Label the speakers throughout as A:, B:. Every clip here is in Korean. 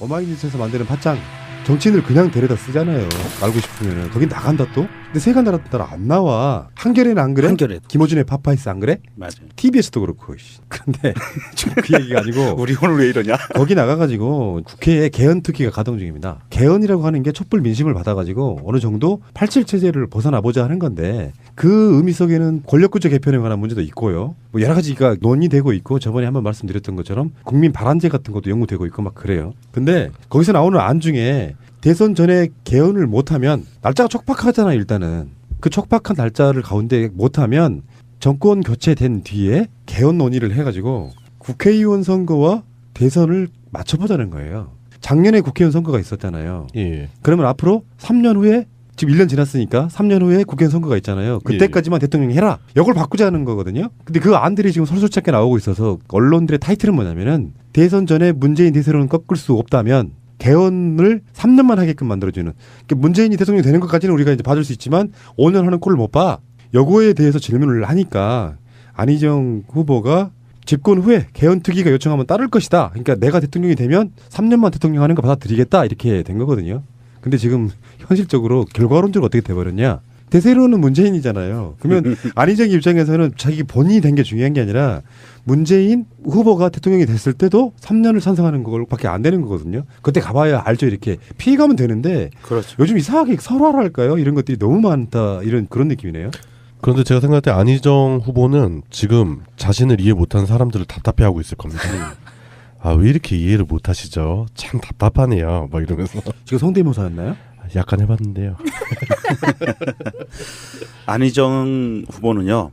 A: 어마이뉴스에서 만드는 팟짱 정치인을 그냥 데려다 쓰잖아요. 알고 싶으면은 거기 나간다 또. 근데 세간 나라 안 나와. 한겨레는 안 그래?
B: 한겨레.
A: 김호준의 파파이스 안 그래?
B: 맞아요.
A: TBS도 그렇고. 그런데 지금 그 얘기가 아니고
B: 우리 오늘 왜 이러냐?
A: 거기 나가가지고 국회에 개헌 특위가 가동 중입니다. 개헌이라고 하는 게 촛불 민심을 받아가지고 어느 정도 87 체제를 벗어나보자 하는 건데 그 의미 속에는 권력구조 개편에 관한 문제도 있고요. 뭐 여러 가지가 논의되고 있고 저번에 한번 말씀드렸던 것처럼 국민 발안제 같은 것도 연구되고 있고 막 그래요. 근데 거기서 나오는 안 중에 대선 전에 개헌을 못하면 날짜가 촉박하잖아요. 일단은 그 촉박한 날짜를 가운데 못하면 정권 교체된 뒤에 개헌 논의를 해가지고 국회의원 선거와 대선을 맞춰보자는 거예요. 작년에 국회의원 선거가 있었잖아요.
C: 예.
A: 그러면 앞으로 3년 후에 지금 1년 지났으니까 3년 후에 국회의원 선거가 있잖아요. 그때까지만 대통령이 해라. 이걸 바꾸자는 거거든요. 근데 그 안들이 지금 솔솔찮게 나오고 있어서 언론들의 타이틀은 뭐냐면은 대선 전에 문재인 대세로는 꺾을 수 없다면 개헌을 3년만 하게끔 만들어주는. 그러니까 문재인이 대통령이 되는 것까지는 우리가 이제 봐줄 수 있지만 5년 하는 꼴을 못 봐. 요거에 대해서 질문을 하니까 안희정 후보가 집권 후에 개헌 특위가 요청하면 따를 것이다. 그러니까 내가 대통령이 되면 3년만 대통령 하는 거 받아들이겠다. 이렇게 된 거거든요. 근데 지금 현실적으로 결과론적으로 어떻게 돼버렸냐. 대세로는 문재인이잖아요. 그러면 안희정 입장에서는 자기 본인이 된 게 중요한 게 아니라 문재인 후보가 대통령이 됐을 때도 3년을 찬성하는 것밖에 안 되는 거거든요. 그때 가봐야 알죠. 이렇게 피해가면 되는데
B: 그렇죠.
A: 요즘 이상하게 설화랄까요? 이런 것들이 너무 많다. 이런 그런 느낌이네요.
C: 그런데 제가 생각할 때 안희정 후보는 지금 자신을 이해 못하는 사람들을 답답해하고 있을 겁니다. 아, 왜 이렇게 이해를 못하시죠? 참 답답하네요. 막 이러면서.
A: 지금 성대모사였나요?
C: 약간 해봤는데요.
B: 안희정 후보는요.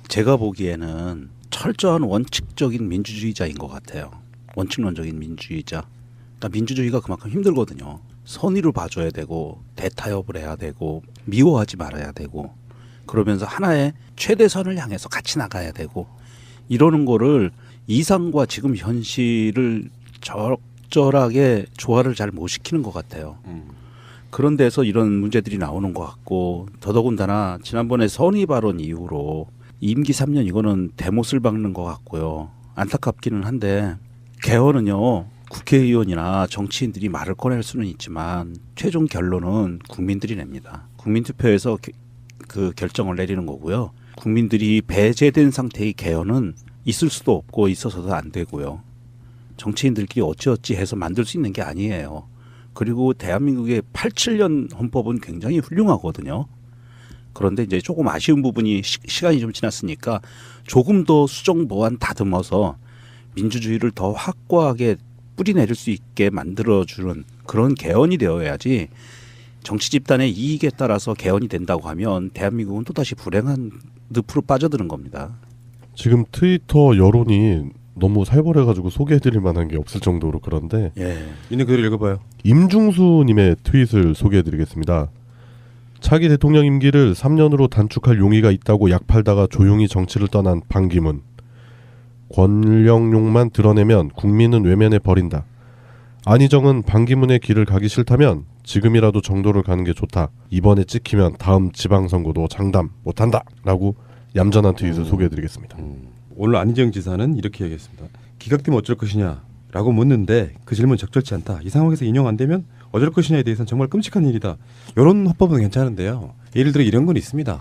B: 제가 보기에는 철저한 원칙적인 민주주의자인 것 같아요. 원칙론적인 민주주의자. 그러니까 민주주의가 그만큼 힘들거든요. 선의를 봐줘야 되고 대타협을 해야 되고 미워하지 말아야 되고 그러면서 하나의 최대선을 향해서 같이 나가야 되고 이러는 거를 이상과 지금 현실을 적절하게 조화를 잘 못 시키는 것 같아요. 그런 데서 이런 문제들이 나오는 것 같고 더더군다나 지난번에 선의 발언 이후로 임기 3년 이거는 대못을 박는 것 같고요. 안타깝기는 한데 개헌은요. 국회의원이나 정치인들이 말을 꺼낼 수는 있지만 최종 결론은 국민들이 냅니다. 국민투표에서 그 결정을 내리는 거고요. 국민들이 배제된 상태의 개헌은 있을 수도 없고 있어서도 안 되고요. 정치인들끼리 어찌어찌 해서 만들 수 있는 게 아니에요. 그리고 대한민국의 87년 헌법은 굉장히 훌륭하거든요. 그런데 이제 조금 아쉬운 부분이 시간이 좀 지났으니까 조금 더 수정 보완 다듬어서 민주주의를 더 확고하게 뿌리내릴 수 있게 만들어주는 그런 개헌이 되어야지 정치 집단의 이익에 따라서 개헌이 된다고 하면 대한민국은 또다시 불행한 늪으로 빠져드는 겁니다.
C: 지금 트위터 여론이 너무 살벌해가지고 소개해드릴 만한 게 없을 정도로 그런데
A: 있는 그대로 읽어봐요.
C: 임중수님의 트윗을 소개해드리겠습니다. 차기 대통령 임기를 3년으로 단축할 용의가 있다고 약팔다가 조용히 정치를 떠난 반기문. 권력욕만 드러내면 국민은 외면해 버린다. 안희정은 반기문의 길을 가기 싫다면 지금이라도 정도를 가는 게 좋다. 이번에 찍히면 다음 지방선거도 장담 못한다. 라고 얌전한 트윗을 소개해드리겠습니다.
A: 오늘 안희정 지사는 이렇게 얘기했습니다. 기각되면 어쩔 것이냐 라고 묻는데 그 질문 적절치 않다. 이 상황에서 인용 안 되면 어쩔 것이냐에 대해서는 정말 끔찍한 일이다. 이런 화법은 괜찮은데요. 예를 들어 이런 건 있습니다.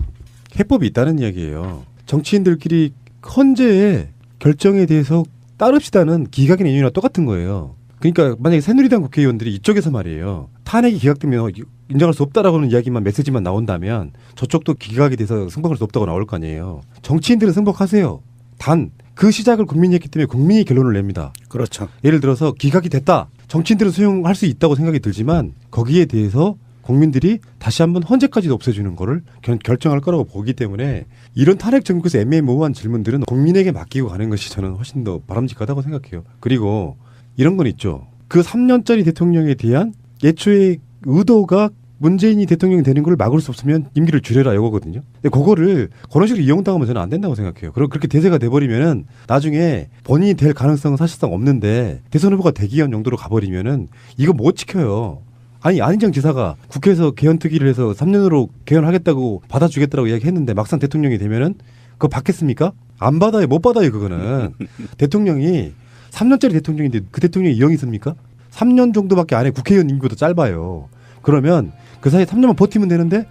A: 해법이 있다는 이야기예요. 정치인들끼리 헌재의 결정에 대해서 따릅시다는 기각이나 인용이나 똑같은 거예요. 그러니까 만약에 새누리당 국회의원들이 이쪽에서 말이에요. 탄핵이 기각되면 인정할 수 없다라고는 이야기만 메시지만 나온다면 저쪽도 기각이 돼서 승복할 수 없다고 나올 거 아니에요. 정치인들은 승복하세요. 단 그 시작을 국민이 했기 때문에 국민이 결론을 냅니다.
B: 그렇죠.
A: 예를 들어서 기각이 됐다. 정치인들은 수용할 수 있다고 생각이 들지만 거기에 대해서 국민들이 다시 한번 헌재까지도 없애주는 거를 결정할 거라고 보기 때문에 이런 탄핵 정국에서 애매모호한 질문들은 국민에게 맡기고 가는 것이 저는 훨씬 더 바람직하다고 생각해요. 그리고 이런 건 있죠. 그 3년짜리 대통령에 대한 예초의 의도가 문재인이 대통령이 되는 걸 막을 수 없으면 임기를 줄여라 이거거든요. 근데 그거를 그런 식으로 이용당하면 저는 안 된다고 생각해요. 그리고 그렇게 대세가 돼버리면은 나중에 본인이 될 가능성은 사실상 없는데 대선 후보가 되기 위한 용도로 가버리면은 이거 못 지켜요. 아니 안희정 지사가 국회에서 개헌 특위를 해서 3년으로 개헌하겠다고 받아주겠다고 이야기했는데 막상 대통령이 되면은 그거 받겠습니까? 안 받아요. 못 받아요. 그거는. 대통령이 3년짜리 대통령인데 그 대통령이 이용이 있습니까? 3년 정도밖에 안 해. 국회의원 임기보다 짧아요. 그러면 그 사이에 3년만 버티면 되는데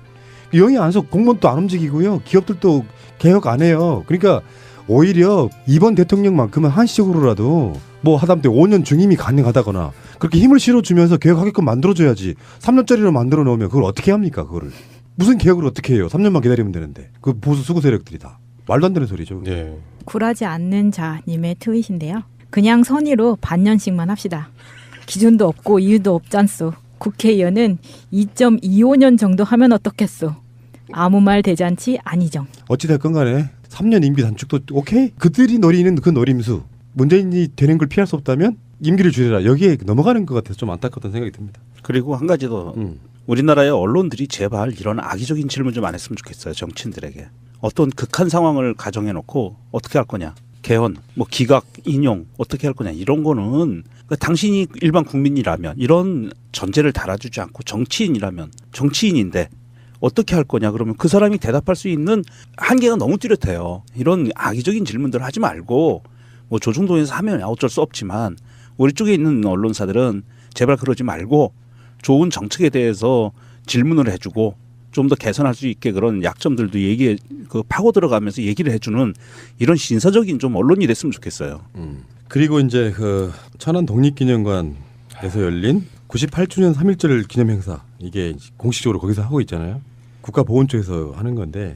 A: 영이 안 서 공무원도 안 움직이고요. 기업들도 개혁 안 해요. 그러니까 오히려 이번 대통령만큼은 한시적으로라도 뭐 하다못해 5년 중임이 가능하다거나 그렇게 힘을 실어주면서 개혁하게끔 만들어줘야지. 3년짜리로 만들어 놓으면 그걸 어떻게 합니까? 그거를. 무슨 개혁을 어떻게 해요? 3년만 기다리면 되는데. 그 보수 수구 세력들이 다. 말도 안 되는 소리죠.
C: 네.
D: 굴하지 않는 자님의 트윗인데요. 그냥 선의로 반년씩만 합시다. 기준도 없고 이유도 없잖소. 국회의원은 2.25년 정도 하면 어떻겠소. 아무 말 대잔치 아니정.
A: 어찌됐건 간에 3년 임기 단축도 오케이? 그들이 노리는 그 노림수. 문재인이 되는 걸 피할 수 없다면 임기를 줄여라. 여기에 넘어가는 것 같아서 좀 안타깝다는 생각이 듭니다.
B: 그리고 한 가지 더 우리나라의 언론들이 제발 이런 악의적인 질문 좀 안 했으면 좋겠어요. 정치인들에게. 어떤 극한 상황을 가정해놓고 어떻게 할 거냐. 개헌, 뭐 기각, 인용 어떻게 할 거냐. 이런 거는 그러니까 당신이 일반 국민이라면 이런 전제를 달아주지 않고 정치인이라면 정치인인데 어떻게 할 거냐. 그러면 그 사람이 대답할 수 있는 한계가 너무 뚜렷해요. 이런 악의적인 질문들을 하지 말고 뭐 조중동에서 하면 어쩔 수 없지만 우리 쪽에 있는 언론사들은 제발 그러지 말고 좋은 정책에 대해서 질문을 해주고 좀 더 개선할 수 있게 그런 약점들도 파고 들어가면서 얘기를 해주는 이런 신사적인 좀 언론이 됐으면 좋겠어요.
A: 그리고 이제 그 천안 독립기념관에서 열린 98주년 3.1절 기념 행사 이게 공식적으로 거기서 하고 있잖아요. 국가보훈처에서 하는 건데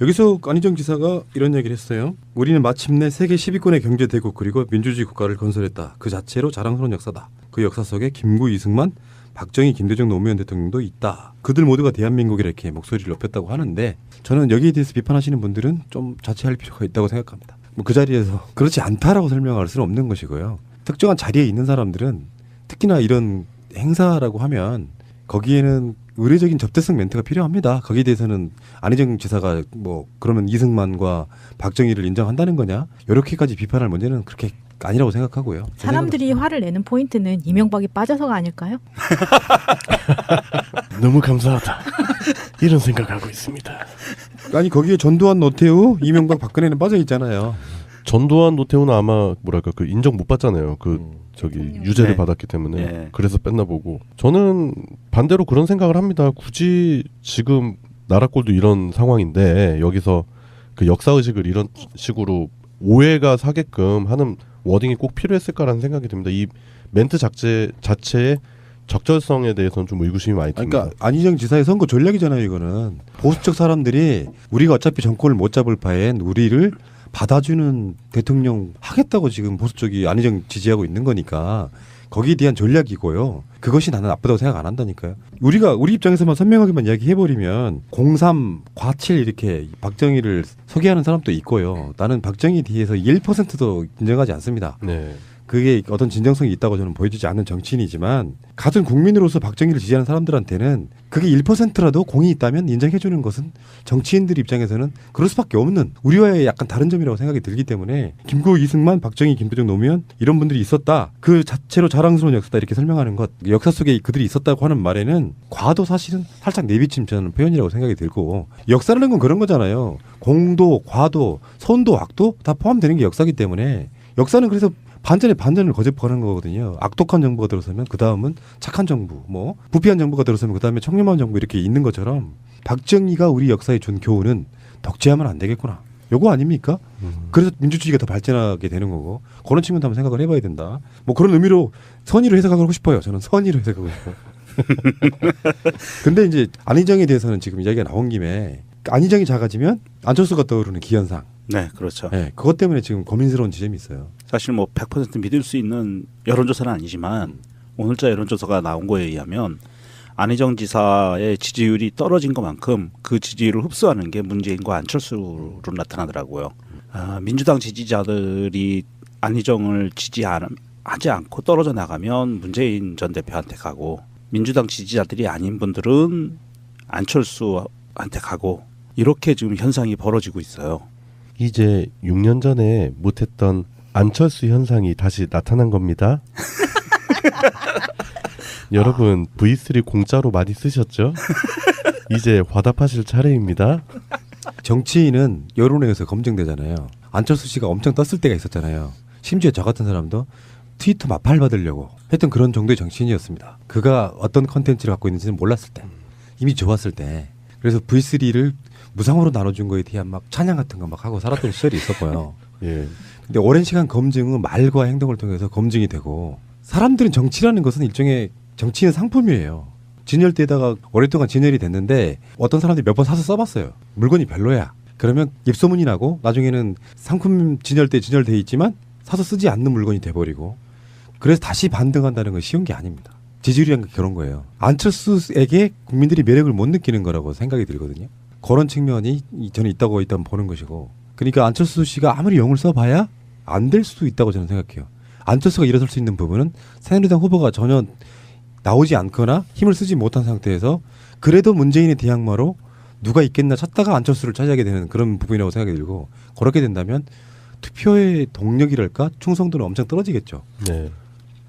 A: 여기서 안희정 지사가 이런 얘기를 했어요. 우리는 마침내 세계 10위권의 경제대국 그리고 민주주의 국가를 건설했다. 그 자체로 자랑스러운 역사다. 그 역사 속에 김구, 이승만, 박정희, 김대중, 노무현 대통령도 있다. 그들 모두가 대한민국에 이렇게 목소리를 높였다고 하는데 저는 여기에 대해서 비판하시는 분들은 좀 자제할 필요가 있다고 생각합니다. 뭐 그 자리에서 그렇지 않다라고 설명할 수는 없는 것이고요. 특정한 자리에 있는 사람들은 특히나 이런 행사라고 하면 거기에는 의례적인 접대성 멘트가 필요합니다. 거기에 대해서는 안희정 지사가 뭐 그러면 이승만과 박정희를 인정한다는 거냐 이렇게까지 비판할 문제는 그렇게 아니라고 생각하고요.
D: 사람들이 화를 내는 포인트는 이명박이 빠져서가 아닐까요?
C: 너무 감사하다. 이런 생각하고 있습니다.
A: 아니 거기에 전두환, 노태우, 이명박, 박근혜는 빠져 있잖아요.
C: 전두환, 노태우는 아마 뭐랄까 그 인정 못 받잖아요. 그 저기 유죄를
B: 네.
C: 받았기 때문에
B: 네.
C: 그래서 뺐나 보고 저는 반대로 그런 생각을 합니다. 굳이 지금 나라 꼴도 이런 상황인데 여기서 그 역사 의식을 이런 식으로 오해가 사게끔 하는 워딩이 꼭 필요했을까라는 생각이 듭니다. 이 멘트 자체의 적절성에 대해서는 좀 의구심이 많이 듭니다.
A: 그러니까 안희정 지사의 선거 전략이잖아요. 이거는 보수적 사람들이 우리가 어차피 정권을 못 잡을 바엔 우리를 받아주는 대통령 하겠다고 지금 보수 쪽이 안희정 지지하고 있는 거니까 거기에 대한 전략이고요. 그것이 나는 나쁘다고 생각 안 한다니까요. 우리 입장에서만 선명하게만 이야기해버리면 03, 과칠 이렇게 박정희를 소개하는 사람도 있고요. 나는 박정희에 대해서 1%도 인정하지 않습니다.
C: 네.
A: 그게 어떤 진정성이 있다고 저는 보여주지 않는 정치인이지만 같은 국민으로서 박정희를 지지하는 사람들한테는 그게 1%라도 공이 있다면 인정해주는 것은 정치인들 입장에서는 그럴 수밖에 없는 우리와의 약간 다른 점이라고 생각이 들기 때문에 김구, 이승만, 박정희, 김대중, 노무현 이런 분들이 있었다. 그 자체로 자랑스러운 역사다 이렇게 설명하는 것. 역사 속에 그들이 있었다고 하는 말에는 과도 사실은 살짝 내비친 저는 표현이라고 생각이 들고 역사라는 건 그런 거잖아요. 공도, 과도, 선도, 악도 다 포함되는 게 역사이기 때문에 역사는 그래서 반전에 반전을 거듭하는 거거든요. 악독한 정부가 들어서면 그 다음은 착한 정부, 뭐 부패한 정부가 들어서면 그 다음에 청렴한 정부 이렇게 있는 것처럼 박정희가 우리 역사에 준 교훈은 덕지하면 안 되겠구나. 요거 아닙니까? 그래서 민주주의가 더 발전하게 되는 거고 그런 측면도 한번 생각을 해봐야 된다. 뭐 그런 의미로 선의로 해석하고 싶어요. 저는 선의로 해석하고 싶어요. 근데 이제 안희정에 대해서는 지금 이야기가 나온 김에 안희정이 작아지면 안철수가 떠오르는 기현상.
B: 네, 그렇죠.
A: 네, 그것 때문에 지금 고민스러운 지점이 있어요.
B: 사실 뭐 100% 믿을 수 있는 여론조사는 아니지만 오늘자 여론조사가 나온 거에 의하면 안희정 지사의 지지율이 떨어진 것만큼 그 지지율을 흡수하는 게 문재인과 안철수로 나타나더라고요. 민주당 지지자들이 안희정을 지지하지 않고 떨어져 나가면 문재인 전 대표한테 가고 민주당 지지자들이 아닌 분들은 안철수한테 가고 이렇게 지금 현상이 벌어지고 있어요.
C: 이제 6년 전에 못했던 안철수 현상이 다시 나타난 겁니다. 여러분 V3 공짜로 많이 쓰셨죠? 이제 화답하실 차례입니다.
A: 정치인은 여론에 의해서 검증되잖아요. 안철수 씨가 엄청 떴을 때가 있었잖아요. 심지어 저 같은 사람도 트위터 마팔 받으려고 했던 그런 정도의 정치인이었습니다. 그가 어떤 컨텐츠를 갖고 있는지는 몰랐을 때, 이미 좋았을 때. 그래서 V3를 무상으로 나눠준 거에 대한 막 찬양 같은 거 막 하고 살았던 시절이 있었고요.
C: 예.
A: 근데 오랜 시간 검증은 말과 행동을 통해서 검증이 되고, 사람들은 정치라는 것은 일종의 정치인 상품이에요. 진열대에다가 오랫동안 진열이 됐는데 어떤 사람들이 몇 번 사서 써봤어요. 물건이 별로야. 그러면 입소문이 나고 나중에는 상품 진열대에 진열돼 있지만 사서 쓰지 않는 물건이 돼버리고, 그래서 다시 반등한다는 건 쉬운 게 아닙니다. 지지율이란 게 그런 거예요. 안철수에게 국민들이 매력을 못 느끼는 거라고 생각이 들거든요. 그런 측면이 저는 있다고 일단 보는 것이고, 그러니까 안철수 씨가 아무리 용을 써봐야 안 될 수도 있다고 저는 생각해요. 안철수가 일어설 수 있는 부분은 새누리당 후보가 전혀 나오지 않거나 힘을 쓰지 못한 상태에서 그래도 문재인의 대항마로 누가 있겠나 찾다가 안철수를 차지하게 되는 그런 부분이라고 생각이 들고, 그렇게 된다면 투표의 동력이랄까 충성도는 엄청 떨어지겠죠.
C: 네.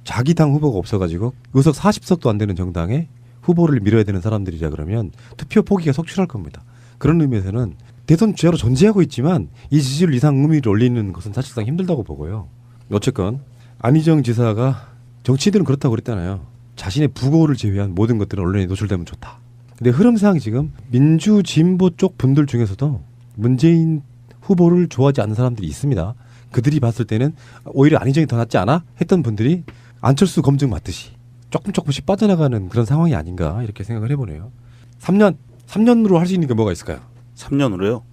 A: 자기 당 후보가 없어가지고 의석 40석도 안 되는 정당에 후보를 밀어야 되는 사람들이라 그러면 투표 포기가 속출할 겁니다. 그런 의미에서는 대선 주자로 존재하고 있지만 이 지지율 이상 의미를 올리는 것은 사실상 힘들다고 보고요. 어쨌건 안희정 지사가, 정치인들은 그렇다고 그랬잖아요. 자신의 부고를 제외한 모든 것들은 언론에 노출되면 좋다. 근데 흐름상 지금 민주 진보 쪽 분들 중에서도 문재인 후보를 좋아하지 않는 사람들이 있습니다. 그들이 봤을 때는 오히려 안희정이 더 낫지 않아? 했던 분들이 안철수 검증 맞듯이 조금씩 빠져나가는 그런 상황이 아닌가 이렇게 생각을 해보네요. 3년으로 할 수 있는 게 뭐가 있을까요?
B: 3년으로요.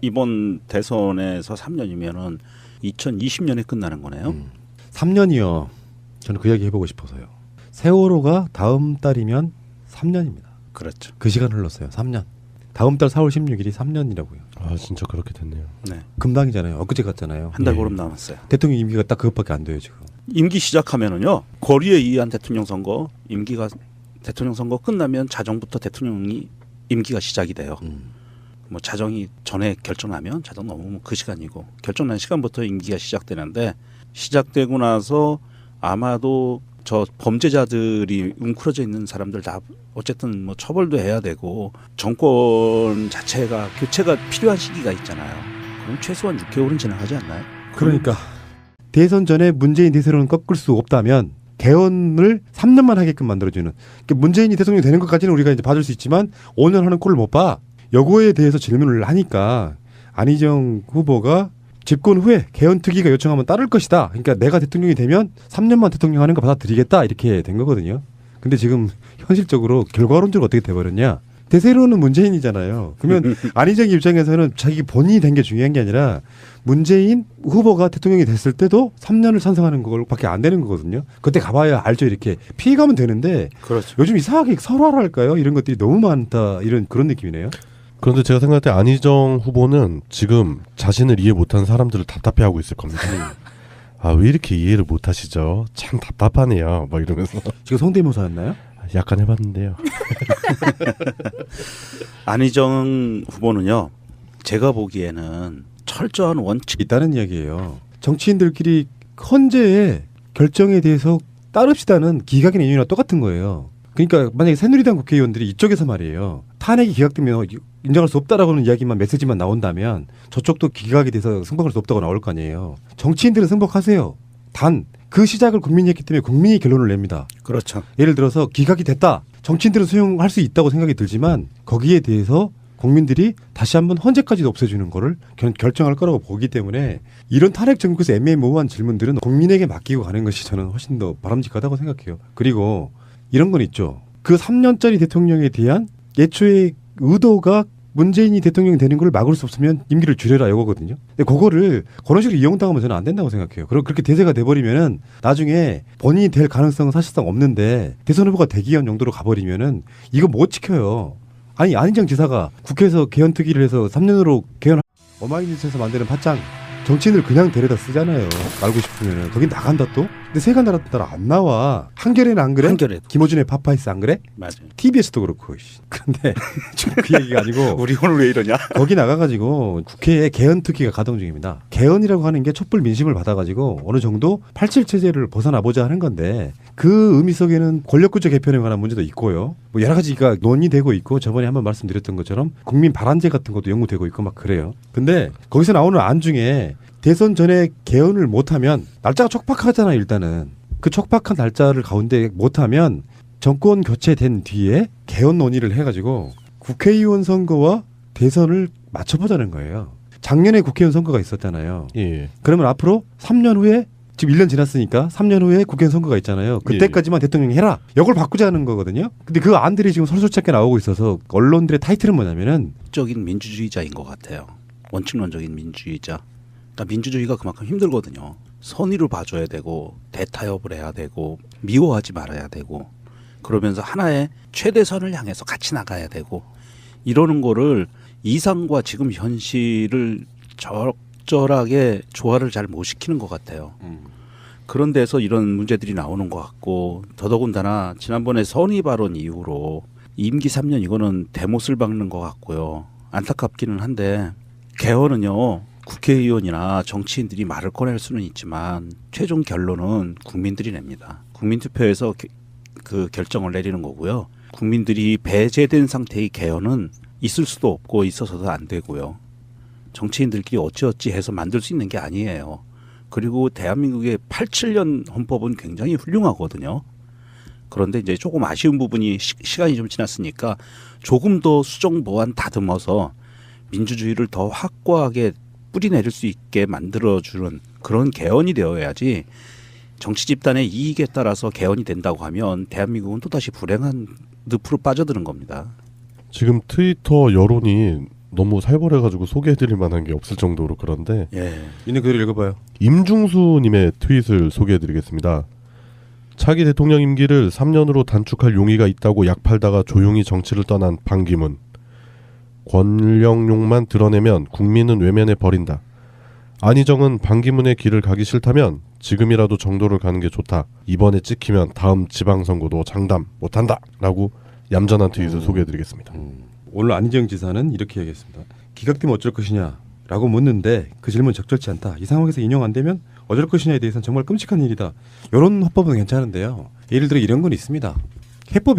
B: 이번 대선에서 3년이면은 2020년에 끝나는 거네요.
A: 3년이요. 저는 그 이야기 해보고 싶어서요. 세월호가 다음 달이면 3년입니다.
B: 그렇죠.
A: 그 시간 흘렀어요. 3년. 다음 달 4월 16일이 3년이라고요.
C: 아 진짜 그렇게 됐네요.
B: 네.
A: 금방이잖아요. 엊그제 같잖아요.
B: 한 달 보름 남았어요.
A: 대통령 임기가 딱 그것밖에 안 돼요 지금.
B: 임기 시작하면은요. 거리에 의한 대통령 선거, 대통령 선거 끝나면 자정부터 대통령이 임기가 시작이 돼요. 뭐 자정이 전에 결정나면 자정 넘으면 그 시간이고, 결정난 시간부터 임기가 시작되는데, 시작되고 나서 아마도 저 범죄자들이 웅크러져 있는 사람들 다 어쨌든 뭐 처벌도 해야 되고, 정권 자체가 교체가 필요한 시기가 있잖아요. 그럼 최소한 6개월은 지나가지 않나요?
A: 그러니까 대선 전에 문재인 대세론을 꺾을 수 없다면 개헌을 3년만 하게끔 만들어주는. 그러니까 문재인이 대통령이 되는 것까지는 우리가 이제 봐줄 수 있지만 5년 하는 꼴을 못 봐. 요거에 대해서 질문을 하니까 안희정 후보가 집권 후에 개헌 특위가 요청하면 따를 것이다. 그러니까 내가 대통령이 되면 3년만 대통령 하는 거 받아들이겠다. 이렇게 된 거거든요. 근데 지금 현실적으로 결과론적으로 어떻게 돼버렸냐. 대세론은 문재인이잖아요. 그러면 안희정 입장에서는 자기 본인이 된 게 중요한 게 아니라 문재인 후보가 대통령이 됐을 때도 3년을 찬성하는 걸밖에 안 되는 거거든요. 그때 가봐야 알죠. 이렇게 피해가면 되는데
B: 그렇죠.
A: 요즘 이상하게 설화랄까요? 이런 것들이 너무 많다. 이런 그런 느낌이네요.
C: 그런데 제가 생각할 때 안희정 후보는 지금 자신을 이해 못하는 사람들을 답답해하고 있을 겁니다. 아, 왜 이렇게 이해를 못하시죠? 참 답답하네요. 막 이러면서.
A: 지금 성대모사였나요?
C: 약간 해봤는데요.
B: 안희정 후보는요, 제가 보기에는 철저한 원칙.
A: 있다는 이야기예요. 정치인들끼리 헌재의 결정에 대해서 따릅시다는 기각이나 인용이나 똑같은 거예요. 그러니까 만약에 새누리당 국회의원들이 이쪽에서 말이에요. 탄핵이 기각되면 인정할 수 없다라고는 이야기만 메시지만 나온다면 저쪽도 기각이 돼서 승복할 수 없다고 나올 거 아니에요. 정치인들은 승복하세요. 단 그 시작을 국민이 했기 때문에 국민이 결론을 냅니다.
B: 그렇죠.
A: 예를 들어서 기각이 됐다. 정치인들은 수용할 수 있다고 생각이 들지만 거기에 대해서 국민들이 다시 한번 헌재까지도 없애주는 거를 결정할 거라고 보기 때문에 이런 탄핵 정국에서 애매모호한 질문들은 국민에게 맡기고 가는 것이 저는 훨씬 더 바람직하다고 생각해요. 그리고 이런 건 있죠. 그 3년짜리 대통령에 대한 예초의 의도가 문재인이 대통령이 되는 걸 막을 수 없으면 임기를 줄여라 이거거든요. 근데 그거를 그런 식으로 이용당하면 저는 안 된다고 생각해요. 그리고 그렇게 대세가 돼버리면은 나중에 본인이 될 가능성은 사실상 없는데 대선 후보가 되기 위한 용도로 가버리면은 이거 못 지켜요. 아니 안희정 지사가 국회에서 개헌 특위를 해서 3년으로 개헌. 어마이뉴스에서 만드는 팟짱 정치인을 그냥 데려다 쓰잖아요. 알고 싶으면은 거긴 나간다 또. 근데 세간 나라 안 나와. 한겨레는 안 그래?
B: 한겨레도.
A: 김호준의 파파이스 안 그래?
B: 맞아요.
A: TBS도 그렇고. 그런데 지금 그 얘기가 아니고
B: 우리 오늘 왜 이러냐?
A: 거기 나가가지고 국회에 개헌 특위가 가동 중입니다. 개헌이라고 하는 게 촛불 민심을 받아가지고 어느 정도 87 체제를 벗어나보자 하는 건데 그 의미 속에는 권력구조 개편에 관한 문제도 있고요. 뭐 여러 가지가 논의되고 있고 저번에 한번 말씀드렸던 것처럼 국민 발안제 같은 것도 연구되고 있고 막 그래요. 근데 거기서 나오는 안 중에 대선 전에 개헌을 못하면 날짜가 촉박하잖아요. 일단은 그 촉박한 날짜를 가운데 못하면 정권 교체된 뒤에 개헌 논의를 해가지고 국회의원 선거와 대선을 맞춰보자는 거예요. 작년에 국회의원 선거가 있었잖아요.
C: 예.
A: 그러면 앞으로 3년 후에 지금 1년 지났으니까 3년 후에 국회의원 선거가 있잖아요. 그때까지만 대통령이 해라. 이걸 바꾸자는 거거든요. 근데 그 안들이 지금 솔솔찮게 나오고 있어서 언론들의 타이틀은 뭐냐면은
B: 적인 민주주의자인 것 같아요. 원칙론적인 민주주의자. 그러니까 민주주의가 그만큼 힘들거든요. 선의를 봐줘야 되고 대타협을 해야 되고 미워하지 말아야 되고 그러면서 하나의 최대선을 향해서 같이 나가야 되고 이러는 거를 이상과 지금 현실을 적절하게 조화를 잘 못 시키는 것 같아요. 그런 데서 이런 문제들이 나오는 것 같고 더더군다나 지난번에 선의 발언 이후로 임기 3년 이거는 대못을 박는 것 같고요. 안타깝기는 한데 개헌은요. 국회의원이나 정치인들이 말을 꺼낼 수는 있지만 최종 결론은 국민들이 냅니다. 국민투표에서 그 결정을 내리는 거고요. 국민들이 배제된 상태의 개헌은 있을 수도 없고 있어서도 안 되고요. 정치인들끼리 어찌어찌 해서 만들 수 있는 게 아니에요. 그리고 대한민국의 87년 헌법은 굉장히 훌륭하거든요. 그런데 이제 조금 아쉬운 부분이 시간이 좀 지났으니까 조금 더 수정 보완 다듬어서 민주주의를 더 확고하게 뿌리내릴 수 있게 만들어주는 그런 개헌이 되어야지 정치 집단의 이익에 따라서 개헌이 된다고 하면 대한민국은 또다시 불행한 늪으로 빠져드는 겁니다.
C: 지금 트위터 여론이 너무 살벌해가지고 소개해드릴 만한 게 없을 정도로 그런데
B: 예.
A: 있는 그대로 읽어봐요.
C: 임중수님의 트윗을 소개해드리겠습니다. 차기 대통령 임기를 3년으로 단축할 용의가 있다고 약팔다가 조용히 정치를 떠난 반기문. 권력욕만 드러내면 국민은 외면해 버린다. 안희정은 반기문의 길을 가기 싫다면 지금이라도 정도를 가는 게 좋다. 이번에 찍히면 다음 지방선거도 장담 못한다. 라고 얌전한 트윗을 소개해드리겠습니다.
A: 오늘 안희정 지사는 이렇게 얘기했습니다. 기각되면 어쩔 것이냐 라고 묻는데 그 질문 적절치 않다. 이 상황에서 인용 안 되면 어쩔 것이냐에 대해서는 정말 끔찍한 일이다. 이런 화법은 괜찮은데요. 예를 들어 이런 건 있습니다. 해법이